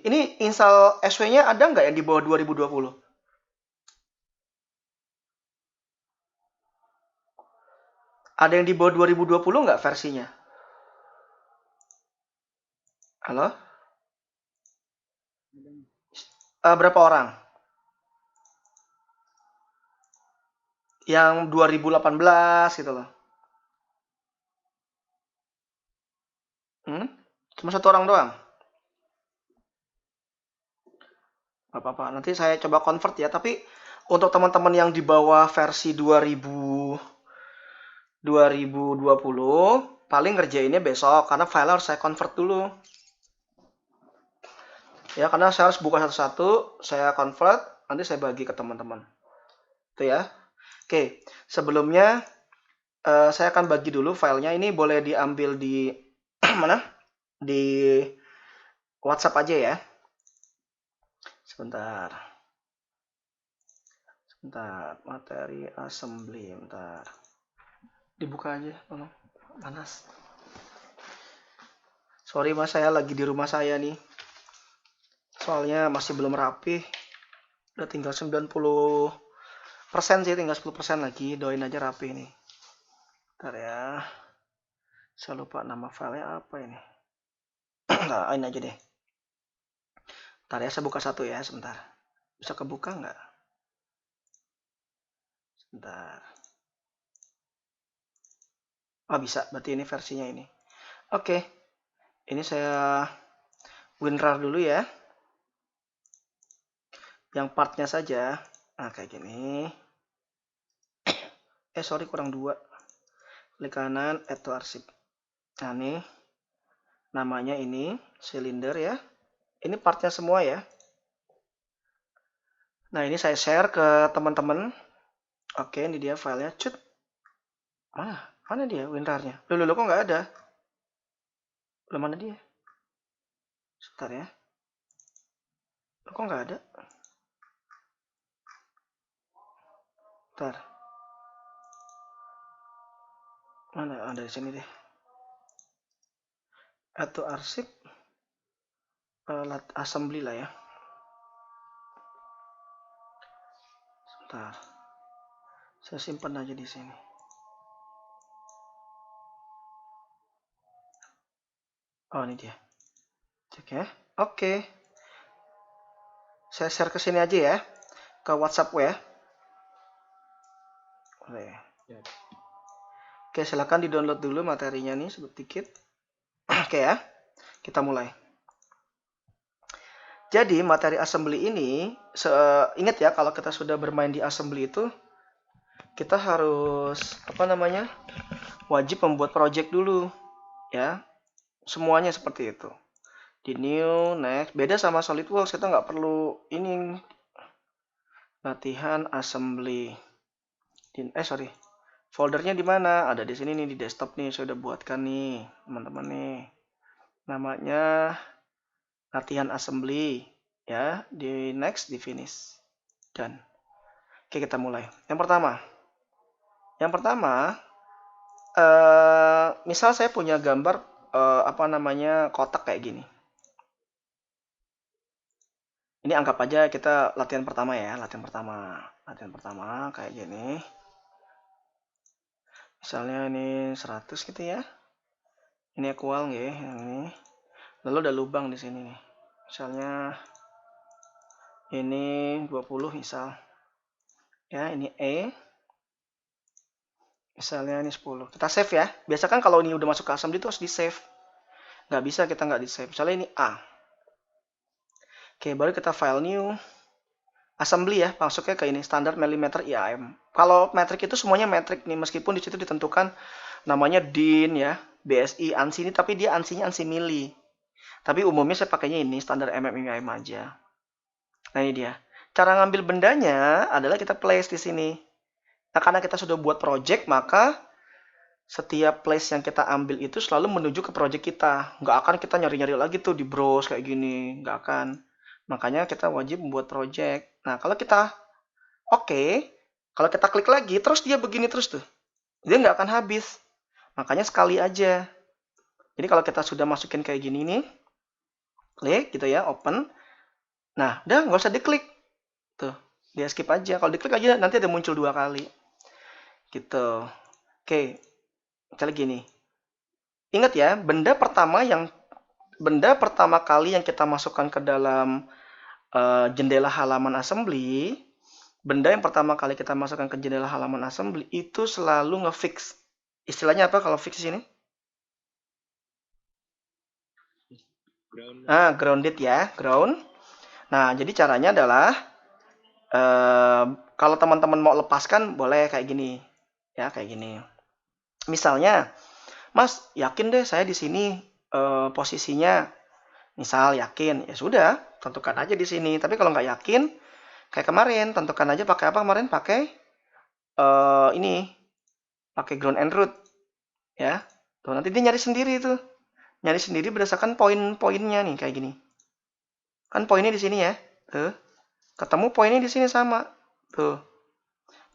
Ini install SW-nya ada nggak yang di bawah 2020? Ada yang di bawah 2020 nggak versinya? Halo? Berapa orang? Yang 2018 gitu loh. Cuma satu orang doang? Gak apa-apa, nanti saya coba convert ya. Tapi untuk teman-teman yang di bawah versi 2020, paling ngerjainnya besok. Karena file harus saya convert dulu. Ya, karena saya harus buka satu-satu, saya convert, nanti saya bagi ke teman-teman. Itu ya. Oke, sebelumnya saya akan bagi dulu filenya. Ini boleh diambil di mana? Di WhatsApp aja ya. Sebentar. Materi assembly, bentar. Dibuka aja, tolong. Panas. Sorry mas, saya lagi di rumah saya nih. Soalnya masih belum rapi. Udah tinggal 90% sih, tinggal 10% lagi. Doain aja rapi nih. Bentar ya. Saya lupa nama filenya apa ini. Nah, ini aja deh. Bentar ya, saya buka satu ya, sebentar. Bisa kebuka nggak? Sebentar. Oh bisa, berarti ini versinya ini. Oke. Ini saya WinRAR dulu ya. Yang partnya saja. Nah, kayak gini. Sorry, kurang 2. Klik kanan, add to arsip. Nah, nih. Namanya ini, silinder ya. Ini partnya semua ya. Nah, ini saya share ke teman-teman. Oke, ini dia filenya. Cut. Mana dia WinRAR-nya? Loh, kok nggak ada? Loh, mana dia? Sebentar ya. Loh, kok nggak ada? Bentar. Mana? Ada di sini deh. Atau arsip assembly lah ya. Sebentar. Saya simpan aja di sini. Oh, ini dia. Cek ya. Oke. Saya share ke sini aja ya. Ke WhatsApp ya. Oke, silakan di-download dulu materinya nih sedikit. Oke ya. Kita mulai. Jadi materi assembly ini, ingat ya kalau kita sudah bermain di assembly itu, kita harus wajib membuat project dulu, ya. Semuanya seperti itu. Di new, next, beda sama SolidWorks, kita nggak perlu ini latihan assembly. Foldernya di mana? Ada di sini nih, di desktop nih, saya udah buatkan nih, teman-teman nih. Namanya latihan assembly ya, di next, di finish, dan oke, kita mulai. Yang pertama misal saya punya gambar kotak kayak gini. Ini anggap aja kita latihan pertama ya, latihan pertama kayak gini. Misalnya ini 100 gitu ya. Ini equal nggih, yang ini. Lalu ada lubang di sini nih. Misalnya ini 20 misal. Ya, ini E. Misalnya ini 10. Kita save ya. Biasa kan kalau ini udah masuk ke assembly itu harus di save. Nggak bisa kita nggak di save. Misalnya ini A. Oke, baru kita file new. Assembly ya, masuknya ke ini standar mm IAM. Kalau metrik itu semuanya metrik nih, meskipun di situ ditentukan namanya DIN ya, BSI, ANSI ini, tapi dia ANSI-nya ANSI mili. Tapi umumnya saya pakainya ini standar IAM aja. Nah ini dia. Cara ngambil bendanya adalah kita place di sini. Nah karena kita sudah buat project, maka setiap place yang kita ambil itu selalu menuju ke project kita. Nggak akan kita nyari-nyari lagi tuh di browse kayak gini, nggak akan. Makanya kita wajib membuat project. Nah, kalau kita kalau kita klik lagi, terus dia begini terus tuh. Dia nggak akan habis. Makanya sekali aja. Jadi kalau kita sudah masukin kayak gini nih, Klik gitu ya, open. Nah, udah nggak usah diklik. Tuh, dia skip aja. Kalau diklik aja nanti ada muncul 2 kali. Gitu. Oke, misalnya gini. Ingat ya, benda pertama kali yang kita masukkan ke dalam jendela halaman assembly, benda yang pertama kali kita masukkan ke jendela halaman assembly itu selalu ngefix. Istilahnya apa kalau fix ini? Grounded ya, ground. Nah, jadi caranya adalah kalau teman-teman mau lepaskan boleh kayak gini. Ya, kayak gini. Misalnya, Mas, yakin deh saya di sini posisinya misal yakin, ya sudah, tentukan aja di sini. Tapi kalau nggak yakin, kayak kemarin, tentukan aja pakai apa kemarin? Pakai ini, pakai ground and root, ya. Tuh nanti dia nyari sendiri berdasarkan poin-poinnya nih kayak gini. Kan poinnya di sini ya, tuh. Ketemu poinnya di sini sama, tuh.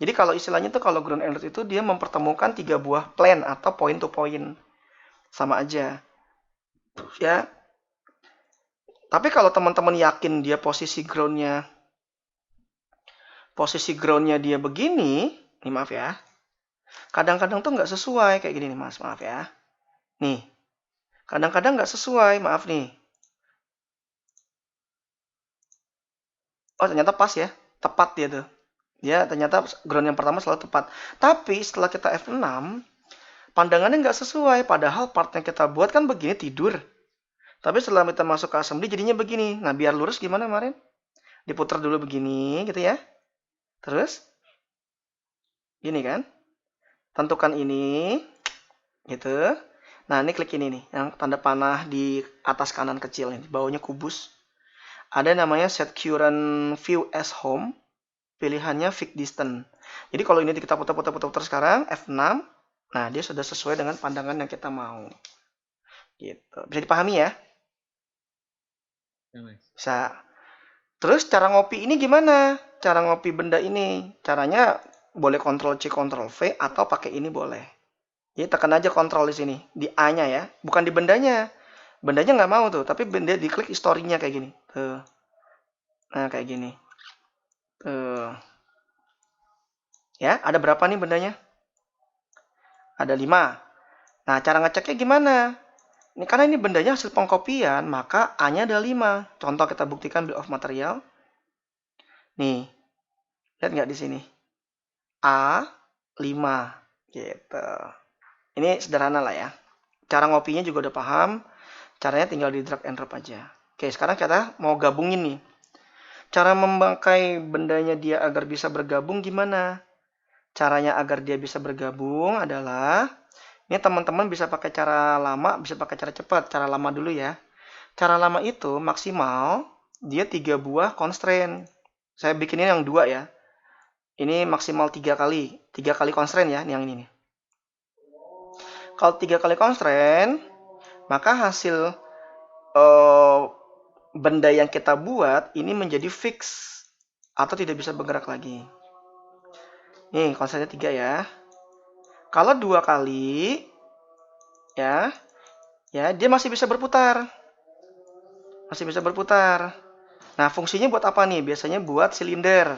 Jadi kalau istilahnya tuh kalau ground and root itu dia mempertemukan 3 buah plan atau point to point, sama aja, ya. Tapi kalau teman-teman yakin dia posisi groundnya dia begini, nih maaf ya. Kadang-kadang tuh nggak sesuai kayak gini nih mas, maaf ya. Nih, kadang-kadang nggak sesuai, maaf nih. Oh ternyata pas ya, tepat dia tuh. Ya ternyata ground yang pertama selalu tepat. Tapi setelah kita F6, pandangannya nggak sesuai. Padahal part yang kita buat kan begini tidur. Tapi setelah kita masuk ke assembly jadinya begini. Nah biar lurus gimana kemarin? Diputar dulu begini gitu ya. Terus, gini kan. Tentukan ini, gitu. Nah ini klik ini nih, yang tanda panah di atas kanan kecil ini, bawahnya kubus. Ada namanya set current view as home, pilihannya fix distance. Jadi kalau ini kita putar sekarang F6, nah dia sudah sesuai dengan pandangan yang kita mau. Gitu. Bisa dipahami ya? Bisa. Terus cara ngopi ini gimana? Cara ngopi benda ini, caranya boleh Ctrl C Ctrl V atau pakai ini boleh. Jadi tekan aja kontrol di sini, di A-nya ya, bukan di bendanya. Bendanya nggak mau tuh, tapi benda diklik historinya kayak gini. Tuh. Nah, kayak gini. Tuh. Ya, ada berapa nih bendanya? Ada 5. Nah, cara ngeceknya gimana? Ini karena ini bendanya hasil pengkopian, maka A-nya ada 5. Contoh kita buktikan bill of material. Nih. Lihat nggak di sini? A 5 gitu. Ini sederhana lah ya. Cara ngopinya juga udah paham. Caranya tinggal di drag and drop aja. Oke, sekarang kita mau gabungin nih. Cara memakai bendanya dia agar bisa bergabung gimana? Caranya agar dia bisa bergabung adalah, ini teman-teman bisa pakai cara lama, bisa pakai cara cepat. Cara lama dulu ya. Cara lama itu maksimal dia 3 buah constraint. Saya bikinnya yang 2 ya. Ini maksimal 3 kali. 3 kali constraint ya, yang ini nih. Kalau 3 kali constraint, maka hasil benda yang kita buat ini menjadi fix atau tidak bisa bergerak lagi. Nih, constraintnya 3 ya. Kalau 2 kali, ya, dia masih bisa berputar. Masih bisa berputar. Nah, fungsinya buat apa nih? Biasanya buat silinder.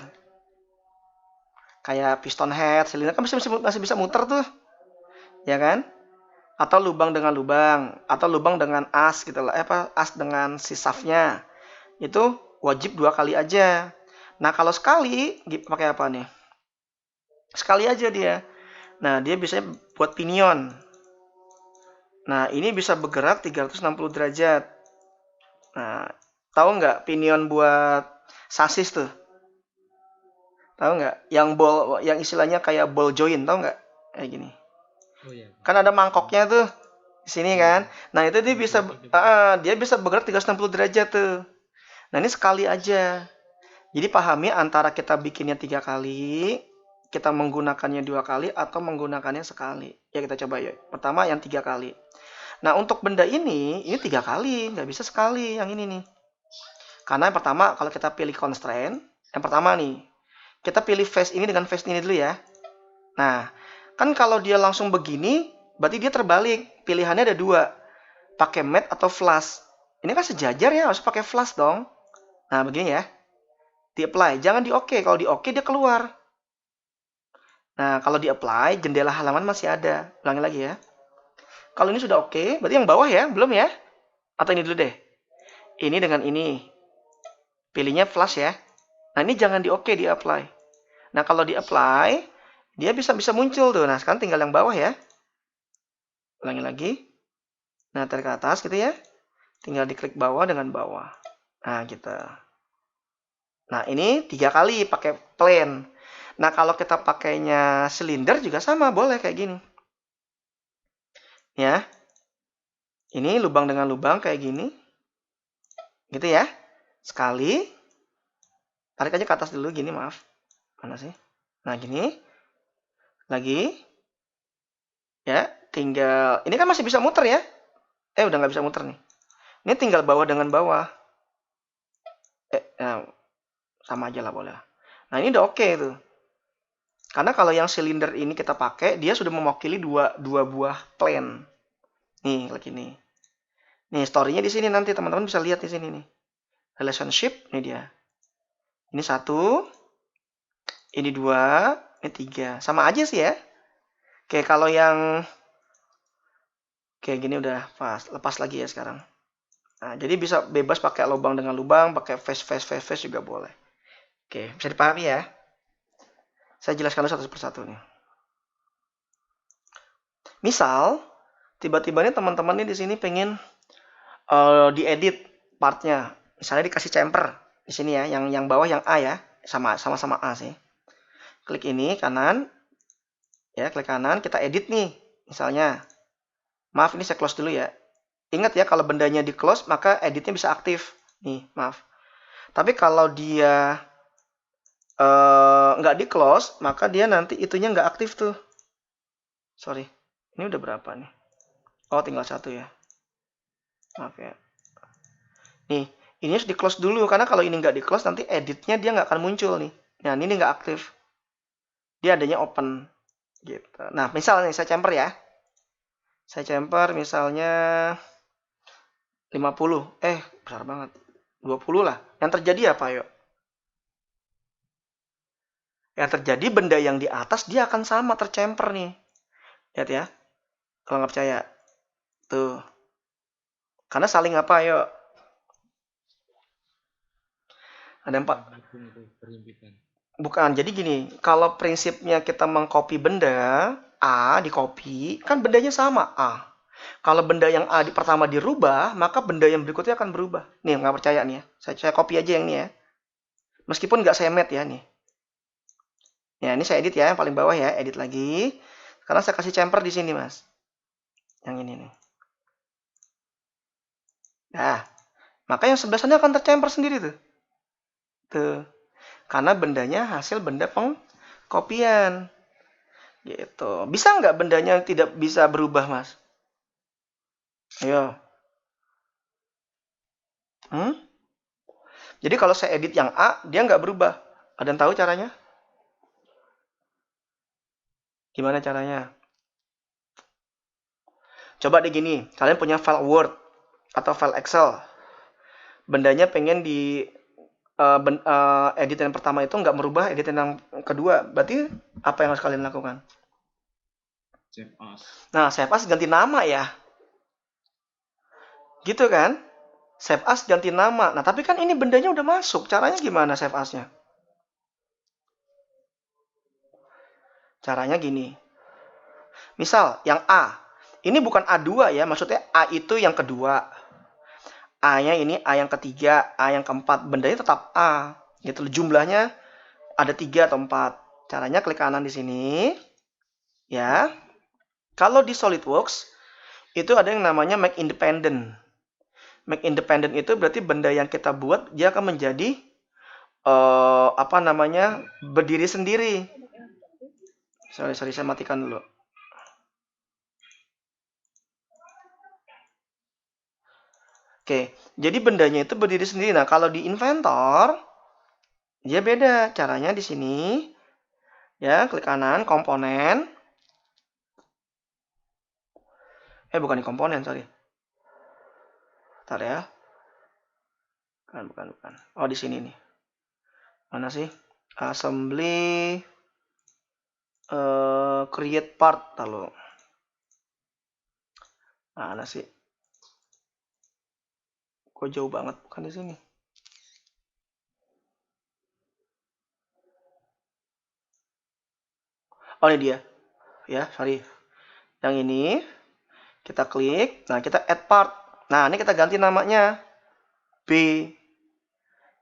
Kayak piston head, silinder kan masih bisa muter tuh. Ya kan? Atau lubang dengan lubang, atau lubang dengan as gitu lah, as dengan si shaftnya. Itu wajib 2 kali aja. Nah, kalau sekali pakai apa nih? Sekali aja dia. Nah, dia bisa buat pinion. Nah, ini bisa bergerak 360 derajat. Nah, tahu nggak pinion buat sasis tuh? Tahu nggak? Yang istilahnya kayak ball joint, tahu nggak? Kayak gini. Oh, iya. Kan ada mangkoknya tuh di sini kan. Nah, itu dia bisa bergerak 360 derajat tuh. Nah, ini sekali aja. Jadi pahami antara kita bikinnya 3 kali, kita menggunakannya 2 kali atau menggunakannya sekali. Ya kita coba ya. Pertama yang 3 kali. Nah, untuk benda ini 3 kali, nggak bisa sekali yang ini nih. Karena yang pertama kalau kita pilih constraint, yang pertama nih, kita pilih face ini dengan face ini dulu ya. Nah, kan kalau dia langsung begini, berarti dia terbalik. Pilihannya ada 2. Pakai matte atau flash. Ini kan sejajar ya, harus pakai flush dong. Nah, begini ya. Di apply, jangan di oke. Kalau di oke dia keluar. Nah, kalau di apply, jendela halaman masih ada. Ulangi lagi ya. Kalau ini sudah oke, berarti yang bawah ya, belum ya? Atau ini dulu deh. Ini dengan ini. Pilihnya flush ya. Nah, ini jangan di oke, di apply. Nah, kalau di apply, dia bisa muncul tuh. Nah, sekarang tinggal yang bawah ya. Ulangi lagi. Nah, tarik ke atas gitu ya. Tinggal diklik bawah dengan bawah. Nah, gitu. Nah, ini 3 kali pakai plane. Nah, kalau kita pakainya silinder juga sama, boleh kayak gini. Ya. Ini lubang dengan lubang kayak gini. Gitu ya. Sekali. Tarik aja ke atas dulu gini, maaf. Mana sih? Nah, gini. Lagi. Ya, tinggal ini kan masih bisa muter ya. Udah nggak bisa muter nih. Ini tinggal bawah dengan bawah. Nah, sama aja lah boleh. Nah, ini udah oke tuh. Karena kalau yang silinder ini kita pakai, dia sudah mewakili dua buah plane. Nih, klik ini. Nih, story-nya di sini nanti teman-teman bisa lihat di sini nih. Relationship, ini dia. Ini 1, ini 2, ini 3. Sama aja sih ya. Oke, kalau yang kayak gini udah pas, lepas lagi ya sekarang. Nah, jadi bisa bebas pakai lubang dengan lubang, pakai face juga boleh. Oke, bisa dipahami ya. Saya jelaskan satu persatu nih. Misal, tiba-tiba nih teman-teman nih di sini pengen diedit partnya. Misalnya dikasih camper di sini ya, yang bawah yang A ya, sama-sama A sih. Klik ini kanan, ya klik kanan, kita edit nih. Misalnya, maaf ini saya close dulu ya. Ingat ya, kalau bendanya di close maka editnya bisa aktif. Nih, maaf. Tapi kalau dia nggak di close, maka dia nanti itunya nggak aktif tuh. Sorry, ini udah berapa nih? Oh, tinggal 1 ya. Maaf ya. Nih, ini harus di close dulu karena kalau ini nggak di close nanti editnya dia nggak akan muncul nih. Nah, ini nggak aktif. Dia adanya open gitu. Nah, misalnya saya camper ya. Saya camper misalnya 50. Besar banget. 20 lah. Yang terjadi apa, yuk? Yang terjadi benda yang di atas dia akan sama tercamper nih. Lihat ya. Kalau nggak percaya. Tuh. Karena saling apa, yuk? Ada 4. Bukan, jadi gini, kalau prinsipnya kita mengcopy benda, A di copy, kan bendanya sama, A. Kalau benda yang A pertama dirubah, maka benda yang berikutnya akan berubah. Nih, nggak percaya nih ya. Saya copy aja yang ini ya. Meskipun nggak saya match ya nih. Ya, ini saya edit ya, yang paling bawah ya, edit lagi. Karena saya kasih camper di sini, Mas. Yang ini nih. Nah, maka yang sebelah sana akan tercamper sendiri tuh. Tuh. Karena bendanya hasil benda pengkopian. Gitu. Bisa nggak bendanya tidak bisa berubah, Mas? Ayo. Jadi kalau saya edit yang A, dia nggak berubah. Ada yang tahu caranya? Gimana caranya? Coba deh gini, kalian punya file Word atau file Excel. Bendanya pengen di editan yang pertama itu nggak merubah editan yang kedua. Berarti apa yang harus kalian lakukan? Save as. Nah, save as ganti nama ya. Gitu kan? Save as ganti nama. Nah, tapi kan ini bendanya udah masuk. Caranya gimana save as-nya? Caranya gini. Misal, yang A. Ini bukan A2 ya, maksudnya A itu yang kedua. A-nya ini A yang ketiga, A yang keempat. Bendanya tetap A. Gitu. Jumlahnya ada 3 atau 4. Caranya klik kanan di sini. Ya. Kalau di SolidWorks, itu ada yang namanya make independent. Make independent itu berarti benda yang kita buat, dia akan menjadi berdiri sendiri. Sorry, saya matikan dulu. Oke, jadi bendanya itu berdiri sendiri. Nah, kalau di Inventor, dia beda. Caranya di sini, ya, klik kanan, komponen. Bukan di komponen, sorry. Bentar ya. Bukan. Oh, di sini nih. Mana sih? Assembly create part lalu. Mana sih? Kok jauh banget, bukan di sini. Oh, ini dia. Ya, sorry. Yang ini kita klik. Nah, kita add part. Nah, ini kita ganti namanya B.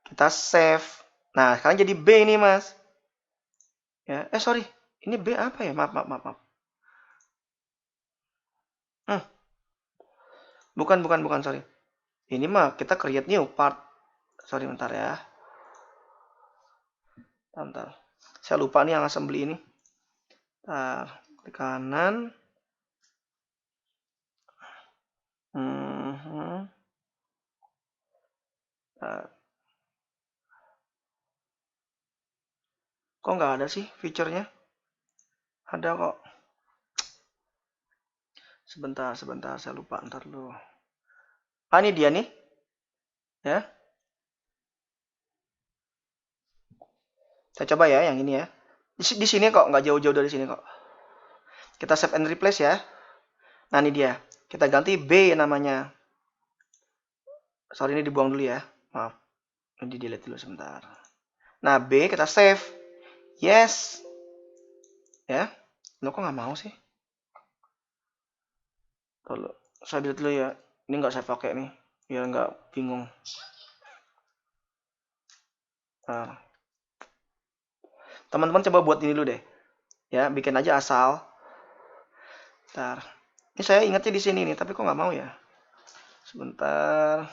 Kita save. Nah, sekarang jadi B ini, Mas. Ya, sorry. Ini B apa ya? Maaf. Bukan, sorry. Ini mah kita create new part. Sorry, bentar ya. Bentar. Saya lupa nih yang assembly ini. Nah, klik kanan. Nah, kok nggak ada sih feature-nya? Ada kok. Sebentar, saya lupa, ntar dulu. Ini dia nih. Ya. Saya coba ya yang ini ya. Di sini kok, nggak jauh-jauh dari sini kok. Kita save and replace ya. Nah, ini dia. Kita ganti B namanya. Sorry, ini dibuang dulu ya. Maaf. Ini di delete dulu sebentar. Nah, B kita save. Yes. Ya. Lo kok nggak mau sih? Kalau saya delete dulu ya. Ini nggak saya pakai nih. Biar nggak bingung. Nah, teman-teman coba buat ini dulu deh. Ya, bikin aja asal. Bentar. Ini saya ingatnya di sini nih, tapi kok nggak mau ya? Sebentar.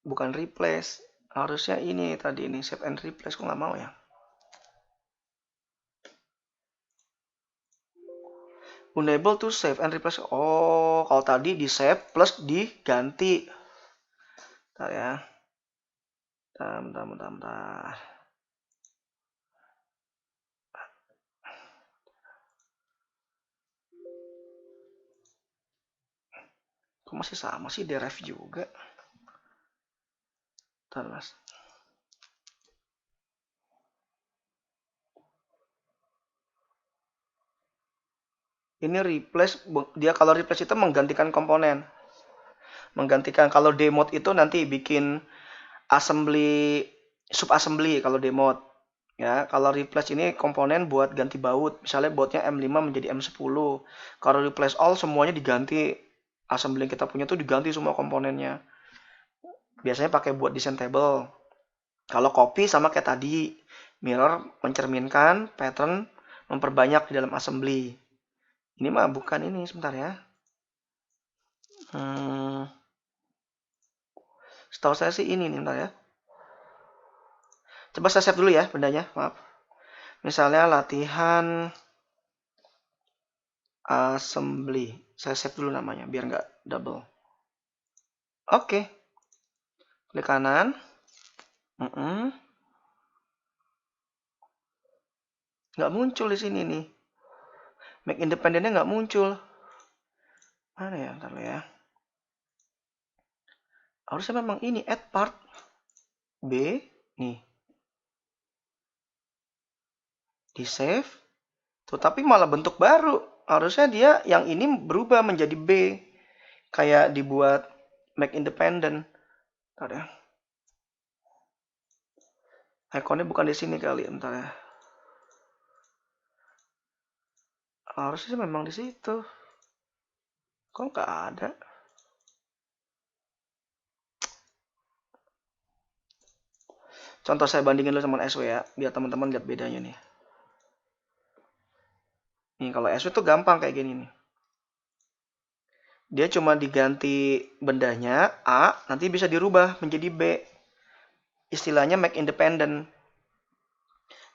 Bukan replace. Harusnya ini tadi ini save and replace, kok nggak mau ya? Unable to save and replace. Oh, kalau tadi di save plus diganti. Bentar ya. Bentar. Kok masih sama sih, deref juga. Bentar, Mas. Ini replace, dia kalau replace itu menggantikan komponen. Menggantikan, kalau demode itu nanti bikin assembly, subassembly kalau demode. Ya, kalau replace ini komponen buat ganti baut. Misalnya bautnya M5 menjadi M10. Kalau replace all semuanya diganti. Assembly yang kita punya tuh diganti semua komponennya. Biasanya pakai buat desain table. Kalau copy sama kayak tadi. Mirror mencerminkan pattern, memperbanyak di dalam assembly. Ini mah bukan ini, sebentar ya. Setahu saya sih ini nih, bentar ya. Coba saya save dulu ya bendanya, maaf. Misalnya latihan assembly. Saya save dulu namanya biar nggak double. Oke. Klik kanan. Nggak muncul di sini nih. Make independennya nggak muncul. Mana ya? Ntar ya. Harusnya memang ini add part B nih. Di save. Tuh, tapi malah bentuk baru. Harusnya dia yang ini berubah menjadi B. Kayak dibuat make independent. Ntar ya. Ikonnya bukan di sini kali, entar ya. Harusnya memang di situ. Kok nggak ada? Contoh saya bandingin dulu sama SW ya, biar teman-teman lihat bedanya nih. Nih kalau SW tuh gampang kayak gini nih. Dia cuma diganti bendanya A, nanti bisa dirubah menjadi B. Istilahnya make independent.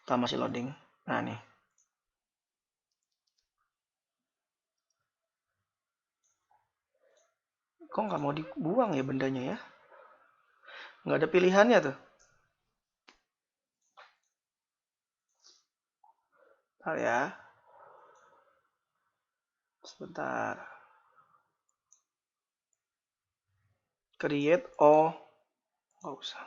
Kita masih loading. Nah nih. Kok nggak mau dibuang ya bendanya ya? Nggak ada pilihannya tuh. Bentar ya. Sebentar. create, oh, nggak usah.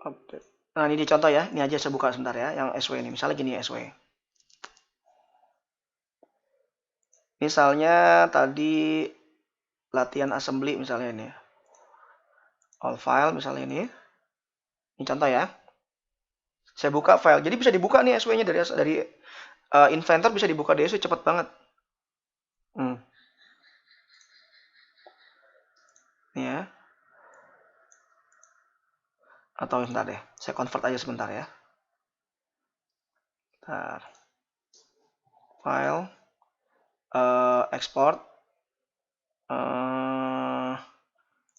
Update. Nah, ini di contoh ya. Ini aja saya buka sebentar ya, yang SW ini. Misalnya gini SW. Misalnya tadi latihan assembly misalnya ini. All file misalnya ini. Ini contoh ya. Saya buka file. Jadi bisa dibuka nih SW-nya dari Inventor bisa dibuka di SW cepet banget. Ini ya. Atau sebentar deh. Saya convert aja sebentar ya. Bentar. File. Export.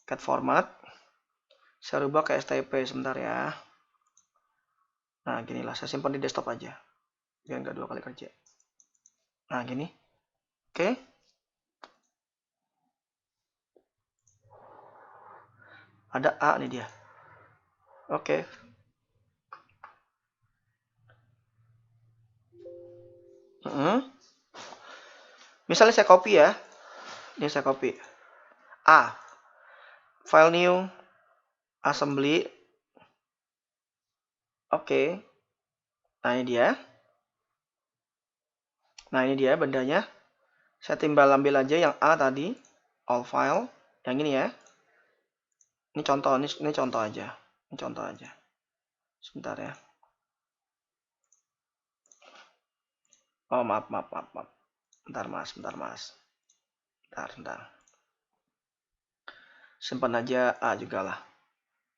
Cat format. Saya rubah ke STP sebentar ya. Nah, ginilah. Saya simpan di desktop aja. Biar nggak 2 kali kerja. Nah, gini. Oke. Ada A nih dia. Oke. Misalnya saya copy ya. Ini saya copy. A. File new. Assembly. Oke. Nah, ini dia. Nah, ini dia bendanya. Saya timbal ambil aja yang A tadi. All file. Yang ini ya. Ini contoh. Ini contoh aja. Ini contoh aja. Sebentar ya. Oh, maaf. Bentar, Mas. Bentar. Simpan aja A juga lah.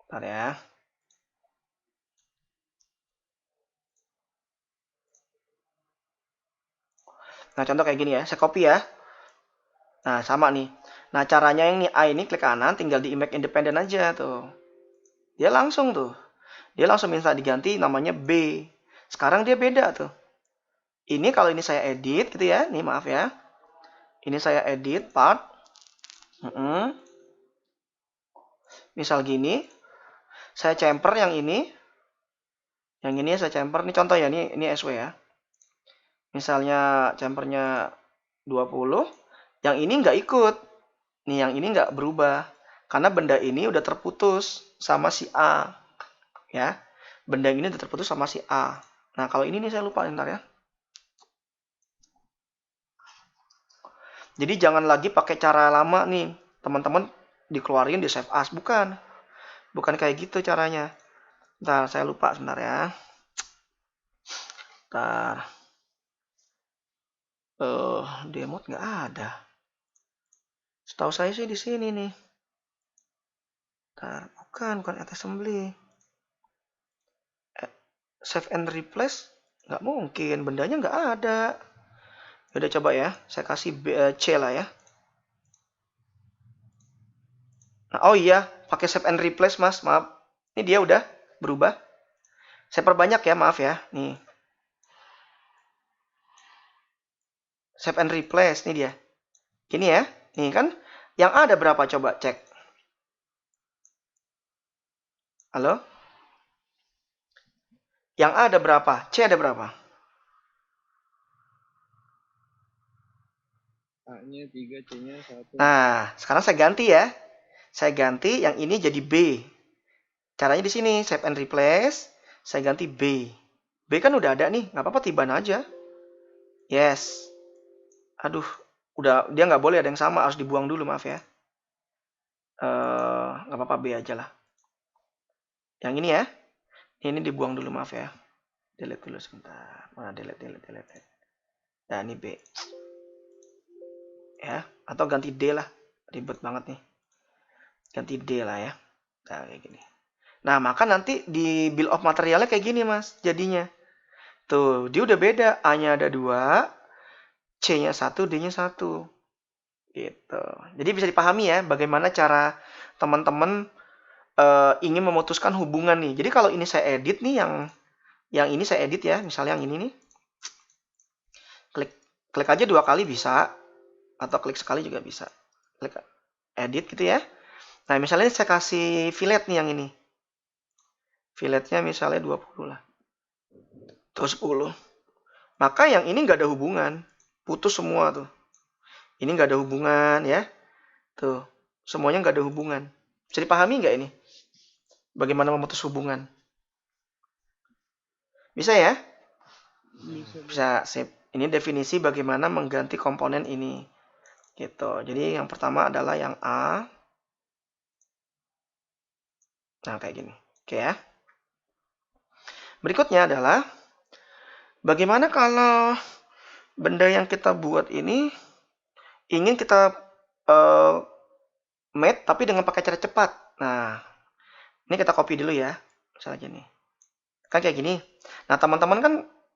Bentar ya. Nah, contoh kayak gini ya. Saya copy ya. Nah, sama nih. Nah, caranya yang A ini klik kanan, tinggal di image independent aja tuh. Dia langsung tuh. Dia langsung minta diganti namanya B. Sekarang dia beda tuh. Ini kalau ini saya edit gitu ya. Nih maaf ya. Ini saya edit part. Misal gini. Saya chamfer yang ini. Yang ini saya chamfer. Ini contoh ya. Ini SW ya. Misalnya chamfernya 20. Yang ini nggak ikut. Nih yang ini nggak berubah. Karena benda ini udah terputus sama si A. Ya. Benda ini udah terputus sama si A. Nah kalau ini nih saya lupa ntar ya. Jadi jangan lagi pakai cara lama nih. Teman-teman dikeluarin di save as. Bukan kayak gitu caranya. Ntar saya lupa sebentar ya. Ntar. Demo nggak ada. Setahu saya sih di sini nih. Ntar, bukan assembly. Save and replace nggak mungkin. Bendanya nggak ada. Udah coba ya. Saya kasih C lah ya. Nah, oh iya, pakai save and replace mas, maaf. Ini dia udah berubah. Saya perbanyak ya, maaf ya. Nih. Save and replace, ini dia. Ini ya, nih kan. Yang A ada berapa? Coba cek. Halo? Yang A ada berapa? C ada berapa? A-nya 3, C-nya 1. Nah, sekarang saya ganti ya. Saya ganti yang ini jadi B. Caranya di sini, save and replace. Saya ganti B. B kan udah ada nih, nggak apa-apa tiban aja. Yes. Aduh, udah dia nggak boleh ada yang sama, harus dibuang dulu, maaf ya. Nggak apa-apa B aja lah. Yang ini ya. Ini dibuang dulu, maaf ya. Delete dulu sebentar. Mana delete. Nah, ini B. Ya, atau ganti D lah. Ribet banget nih. Ganti D lah ya. Nah, kayak gini. Nah, maka nanti di bill of materialnya kayak gini, Mas, jadinya. Tuh, dia udah beda. A-nya ada 2, C-nya 1, D-nya 1. Gitu. Jadi bisa dipahami ya bagaimana cara teman-teman ingin memutuskan hubungan nih. Jadi kalau ini saya edit nih, yang ini saya edit ya, misalnya yang ini nih. Klik aja 2 kali bisa, atau klik sekali juga bisa. Klik edit gitu ya. Nah, misalnya saya kasih fillet nih yang ini. Filletnya misalnya 20 lah. Atau 10. Maka yang ini nggak ada hubungan. Putus semua tuh. Ini nggak ada hubungan ya. Tuh, semuanya nggak ada hubungan. Bisa dipahami nggak ini? Bagaimana memutus hubungan? Bisa ya? Bisa, Bos. Bisa, sip. Ini definisi bagaimana mengganti komponen ini. Gitu. Jadi yang pertama adalah yang A. Nah, kayak gini. Oke ya. Berikutnya adalah bagaimana kalau benda yang kita buat ini ingin kita mate tapi dengan pakai cara cepat. Nah, ini kita copy dulu ya. Misalnya gini. Kan kayak gini. Nah, teman-teman kan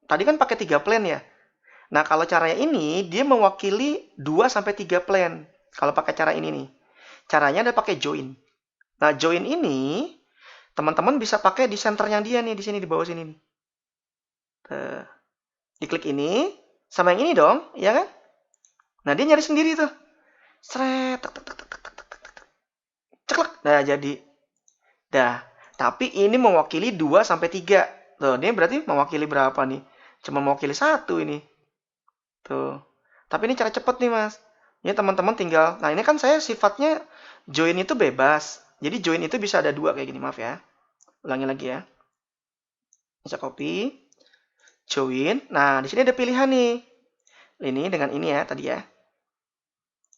tadi kan pakai 3 plan ya. Nah, kalau caranya ini dia mewakili 2 sampai 3 plan. Kalau pakai cara ini nih. Caranya ada pakai join. Nah, join ini teman-teman bisa pakai di senternya dia nih, di sini di bawah sini nih. Diklik ini sama yang ini dong, ya kan? Nah, dia nyari sendiri tuh. Sret, tek, tek, tek, tek, tek, tek, tek, tek. Ceklek. Nah, jadi. Dah. Tapi ini mewakili 2 sampai 3. Tuh, ini berarti mewakili berapa nih? Cuma mewakili 1 ini. Tuh. Tapi ini cara cepet nih, Mas. Ini teman-teman tinggal. Nah, ini kan saya sifatnya join itu bebas. Jadi join itu bisa ada 2 kayak gini, maaf ya. Ulangi lagi ya. Bisa copy, join. Nah, di sini ada pilihan nih. Ini dengan ini ya tadi ya.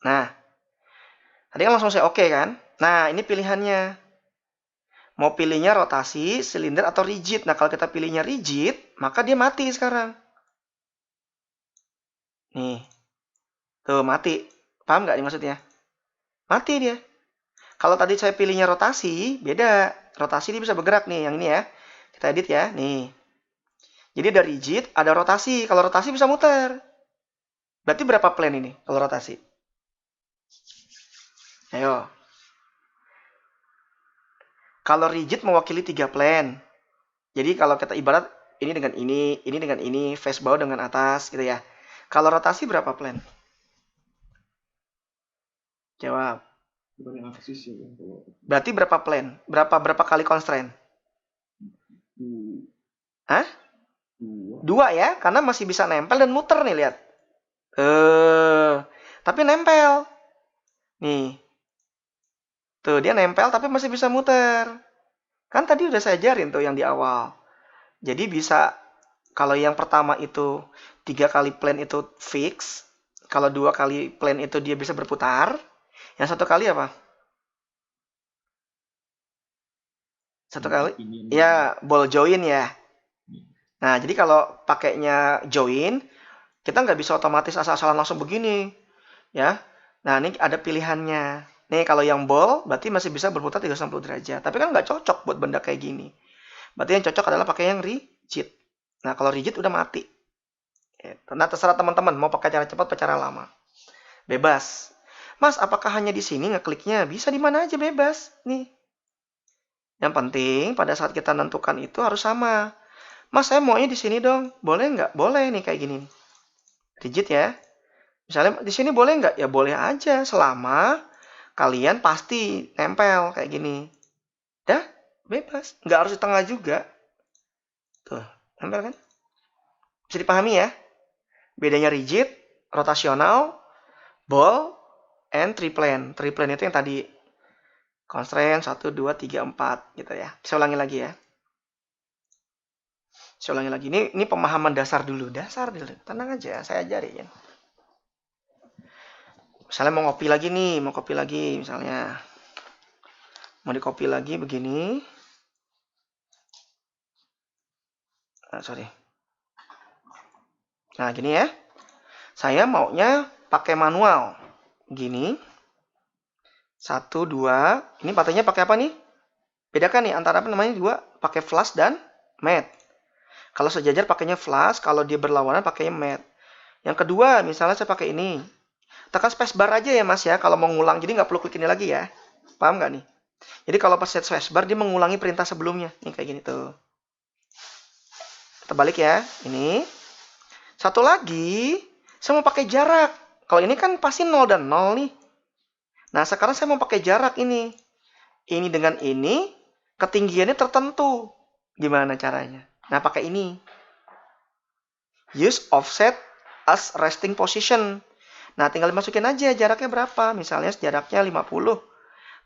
Nah, tadi kan langsung saya oke kan? Nah, ini pilihannya. Mau pilihnya rotasi, silinder, atau rigid. Nah, kalau kita pilihnya rigid, maka dia mati sekarang. Nih. Tuh, mati. Paham nggak nih maksudnya? Mati dia. Kalau tadi saya pilihnya rotasi, beda. Rotasi dia bisa bergerak nih, yang ini ya. Kita edit ya, nih. Jadi ada rigid, ada rotasi. Kalau rotasi bisa muter. Berarti berapa plan ini kalau rotasi? Ayo. Kalau rigid mewakili 3 plan. Jadi kalau kita ibarat ini dengan ini, face bawah dengan atas gitu ya. Kalau rotasi berapa plan? Jawab. Bukan aksis ya, kalau Berarti berapa plan? Berapa kali constraint? Hah? 2. 2 ya, karena masih bisa nempel dan muter nih, lihat. Tapi nempel. Nih. Tuh, dia nempel tapi masih bisa muter. Kan tadi udah saya ajarin tuh yang di awal. Jadi bisa, kalau yang pertama itu 3 kali plan itu fix. Kalau 2 kali plan itu dia bisa berputar. Yang 1 kali apa? 1 kali? Ya, ball join ya. Nah, jadi kalau pakainya join, kita nggak bisa otomatis asal-asalan langsung begini. Ya. Nah, ini ada pilihannya. Nih, kalau yang ball, berarti masih bisa berputar 360 derajat. Tapi kan nggak cocok buat benda kayak gini. Berarti yang cocok adalah pakai yang rigid. Nah, kalau rigid udah mati. Nah, terserah teman-teman mau pakai cara cepat atau cara lama. Bebas. Mas, apakah hanya di sini ngekliknya? Bisa di mana aja bebas. Nih. Yang penting pada saat kita nentukan itu harus sama. Mas, saya maunya di sini dong. Boleh nggak? Boleh nih kayak gini. Rigid ya. Misalnya di sini boleh nggak? Ya boleh aja selama kalian pasti nempel kayak gini. Dah, bebas. Nggak harus di tengah juga. Tuh, nempel kan? Bisa dipahami ya? Bedanya rigid, rotasional, ball, and triplan. Triplan itu yang tadi constraint 1, 2, 3, 4 gitu ya. Saya ulangi lagi ya. Saya ulangi lagi. Ini pemahaman dasar dulu. Dasar dulu. Tenang aja, saya ajarin. Misalnya mau copy lagi nih, mau copy lagi misalnya. Mau di copy lagi begini. Sorry. Nah, gini ya. Saya maunya pakai manual. Gini. 1, 2. Ini patenya pakai apa nih? Bedakan nih antara apa namanya 2. Pakai flash dan matte. Kalau sejajar pakainya flash, kalau dia berlawanan pakainya matte. Yang kedua, misalnya saya pakai ini. Tekan spacebar aja ya mas ya, kalau mau ngulang. Jadi nggak perlu klik ini lagi ya. Paham nggak nih? Jadi kalau pas set spacebar, dia mengulangi perintah sebelumnya. Nih kayak gini tuh. Kita balik ya. Ini. Satu lagi, saya mau pakai jarak. Kalau ini kan pasti 0 dan 0 nih. Nah, sekarang saya mau pakai jarak ini. Ini dengan ini, ketinggiannya tertentu. Gimana caranya? Nah, pakai ini. Use offset as resting position. Nah, tinggal masukin aja jaraknya berapa. Misalnya jaraknya 50.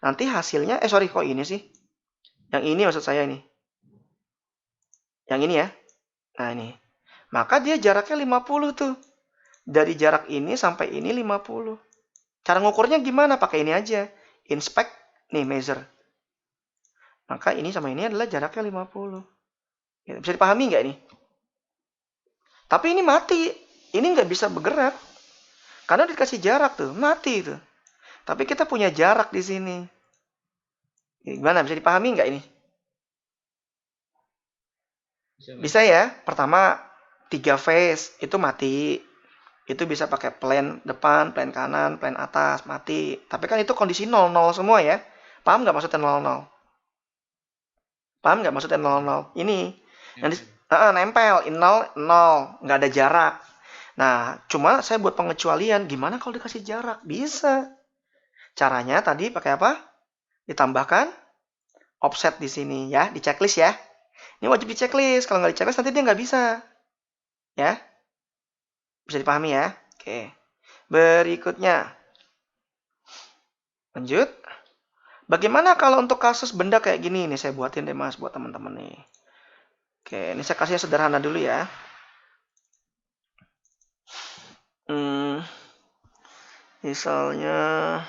Nanti hasilnya, kok ini sih? Yang ini maksud saya ini. Yang ini ya. Nah, ini. Maka dia jaraknya 50 tuh. Dari jarak ini sampai ini 50. Cara ngukurnya gimana? Pakai ini aja. Inspect, nih measure. Maka ini sama ini adalah jaraknya 50. Bisa dipahami nggak ini? Tapi ini mati. Ini nggak bisa bergerak. Karena dikasih jarak tuh, mati itu. Tapi kita punya jarak di sini. Gimana? Bisa dipahami nggak ini? Bisa ya. Pertama, 3 phase itu mati. Itu bisa pakai plan depan, plan kanan, plan atas, mati. Tapi kan itu kondisi 00 semua ya. Paham nggak maksudnya 00? Paham nggak maksudnya 00? Ini. Nempel. 0, 0. Nggak ada jarak. Nah, cuma saya buat pengecualian. Gimana kalau dikasih jarak? Bisa. Caranya tadi pakai apa? Ditambahkan offset di sini ya, di checklist ya. Ini wajib di checklist. Kalau nggak di checklist nanti dia nggak bisa. Ya. Bisa dipahami ya? Oke. Berikutnya. Lanjut. Bagaimana kalau untuk kasus benda kayak gini? Ini saya buatin deh mas buat teman-teman nih. Oke, ini saya kasih sederhana dulu ya. Misalnya,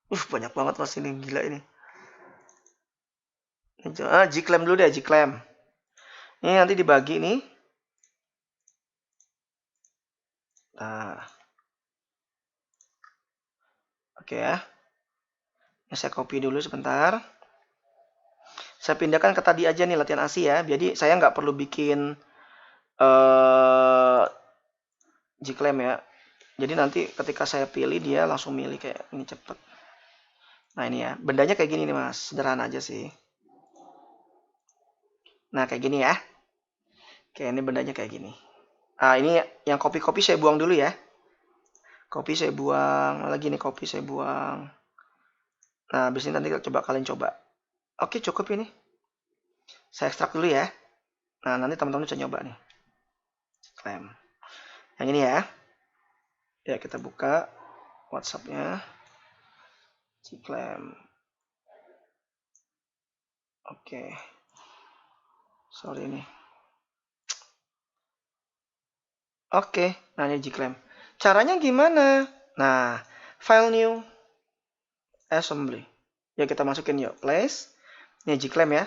banyak banget mas ini, gila ini. G-clamp dulu deh, G-clamp. Ini nanti dibagi nih. Nah. Oke ya. Ini saya copy dulu sebentar. Saya pindahkan ke tadi aja nih latihan ASI ya. Jadi saya nggak perlu bikin G-clamp ya. Jadi nanti ketika saya pilih dia langsung milih kayak ini cepet. Nah ini ya, bendanya kayak gini nih mas, sederhana aja sih. Nah kayak gini ya. Oke ini bendanya kayak gini. Nah ini yang copy saya buang dulu ya. Copy saya buang, lagi nih copy saya buang. Nah habis ini nanti kalian coba. Oke cukup ini. Saya ekstrak dulu ya. Nah nanti teman-teman bisa nyoba nih. Clamp. Yang ini ya. Ya kita buka WhatsApp-nya. G-clamp. Oke. Sorry nih. Oke, nah ini G-clamp. Caranya gimana? Nah, file new assembly. Ya kita masukin yuk, place. Ini G-clamp ya.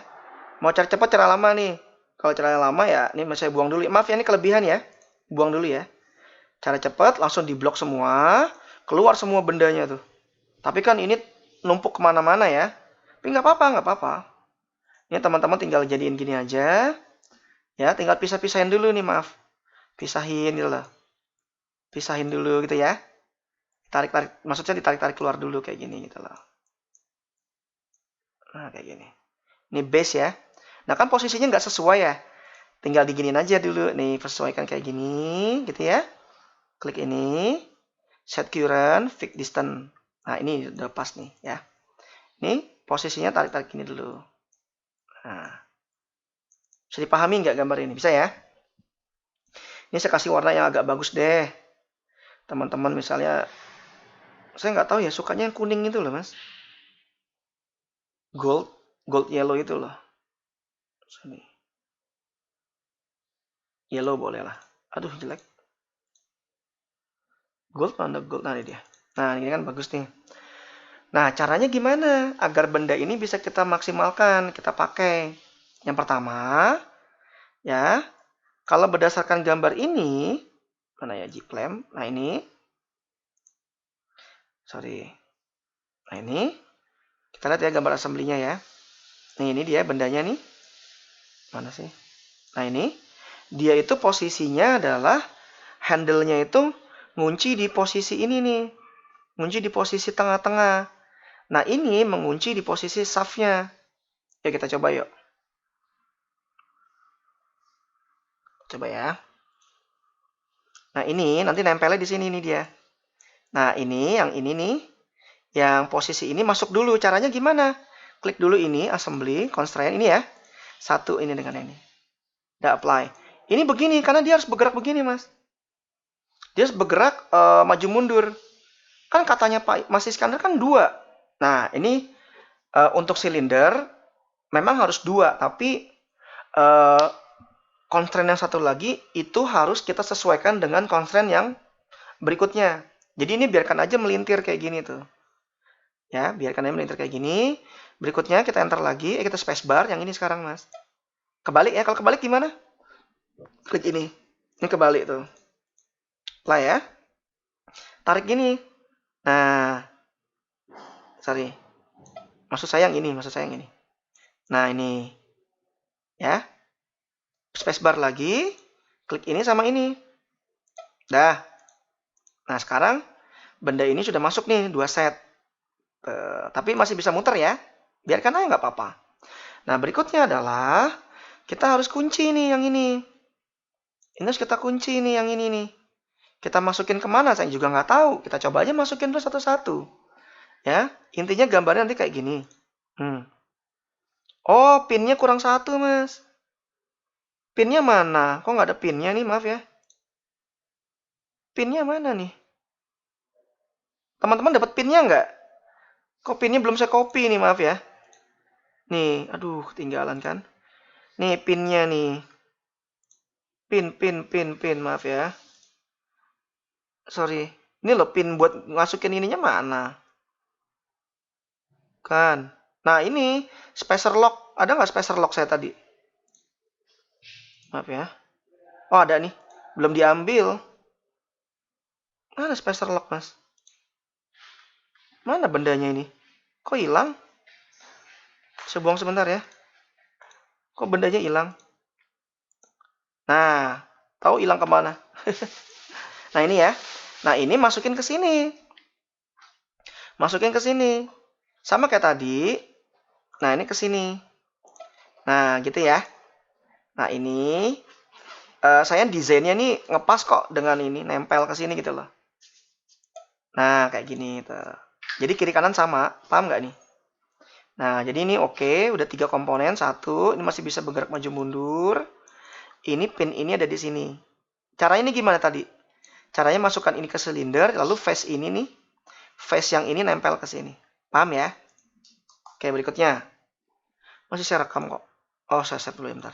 Mau cari cepat cara lama nih. Kalau cara lama ya, ini saya buang dulu. Maaf ya, ini kelebihan ya. Buang dulu ya. Cara cepat langsung diblok semua, keluar semua bendanya tuh. Tapi kan ini numpuk kemana-mana ya. Tapi nggak apa-apa, nggak apa-apa. Ini teman-teman tinggal jadiin gini aja. Ya, tinggal pisah-pisahin dulu nih, maaf. Pisahin gitu loh. Pisahin dulu gitu ya. Tarik-tarik, maksudnya ditarik-tarik keluar dulu kayak gini gitu loh. Nah, kayak gini. Ini base ya. Nah, kan posisinya nggak sesuai ya. Tinggal diginin aja dulu. Nih, sesuaikan kayak gini gitu ya. Klik ini. Set current, fix distance. Nah, ini udah pas nih ya. Ini posisinya tarik-tarik gini dulu. Nah. Bisa dipahami nggak gambar ini? Bisa ya? Ini saya kasih warna yang agak bagus deh. Teman-teman misalnya, saya nggak tahu ya, sukanya yang kuning itu loh mas. Gold yellow itu loh. Sini. Yellow boleh lah. Aduh jelek. Gold mana gold? Nah ini dia. Nah ini kan bagus nih. Nah caranya gimana agar benda ini bisa kita maksimalkan, kita pakai? Yang pertama, ya, kalau berdasarkan gambar ini, mana ya G-clamp? Nah ini, sorry. Nah ini, kita lihat ya gambar assembly-nya ya. Nih ini dia bendanya nih. Mana sih? Nah ini, dia itu posisinya adalah handle-nya itu ngunci di posisi ini nih. Ngunci di posisi tengah-tengah. Nah ini mengunci di posisi shaft-nya. Ya kita coba yuk. Coba ya. Nah ini nanti nempelnya di sini nih dia. Nah ini yang ini nih. Yang posisi ini masuk dulu. Caranya gimana? Klik dulu ini assembly constraint ini ya. Satu ini dengan ini. Udah apply. Ini begini karena dia harus bergerak begini mas. dia bergerak maju mundur. Kan katanya Pak Mas Iskandar kan 2. Nah, ini untuk silinder memang harus 2, tapi constraint yang satu lagi itu harus kita sesuaikan dengan constraint yang berikutnya. Jadi ini biarkan aja melintir kayak gini tuh. Ya, biarkan aja melintir kayak gini. Berikutnya kita enter lagi, kita spacebar yang ini sekarang, Mas. Kebalik ya, kalau kebalik gimana? Klik ini. Ini kebalik tuh. Lah ya. Tarik gini. Nah. Sorry. Maksud saya yang ini. Nah, ini. Ya. Spacebar lagi. Klik ini sama ini. Dah. Nah, sekarang benda ini sudah masuk nih, 2 set. Tapi masih bisa muter ya. Biarkan aja nggak apa-apa. Nah, berikutnya adalah kita harus kunci nih yang ini. Ini harus kita kunci nih yang ini nih. Kita masukin kemana? Saya juga nggak tahu. Kita coba aja masukin dulu satu-satu. Ya, intinya gambarnya nanti kayak gini. Oh, pinnya kurang 1, Mas. Pinnya mana? Kok nggak ada pinnya nih? Maaf ya. Pinnya mana nih? Teman-teman dapat pinnya nggak? Kok pinnya belum saya copy nih? Maaf ya. Nih, aduh, ketinggalan kan. Nih, pinnya nih. Pin. Maaf ya. Sorry. Ini loh pin buat masukin ininya mana? Kan. Nah, ini spacer lock. Ada nggak spacer lock saya tadi? Maaf ya. Oh, ada nih. Belum diambil. Mana spacer lock, Mas? Mana bendanya ini? Kok hilang? Saya buang sebentar ya. Kok bendanya hilang? Nah, tahu hilang kemana? Nah, ini ya. Nah, ini masukin ke sini. Masukin ke sini. Sama kayak tadi. Nah, ini ke sini. Nah, gitu ya. Nah, ini saya desainnya nih ngepas kok dengan ini, nempel ke sini gitu loh. Nah, kayak gini tuh. Jadi kiri kanan sama, paham nggak nih? Nah, jadi ini oke, udah 3 komponen, 1, ini masih bisa bergerak maju mundur. Ini pin ini ada di sini. Caranya ini gimana tadi? Caranya masukkan ini ke silinder, lalu face ini nih, face yang ini nempel ke sini. Paham ya? Oke, berikutnya. Masih saya rekam kok. Oh, saya save dulu ya, bentar.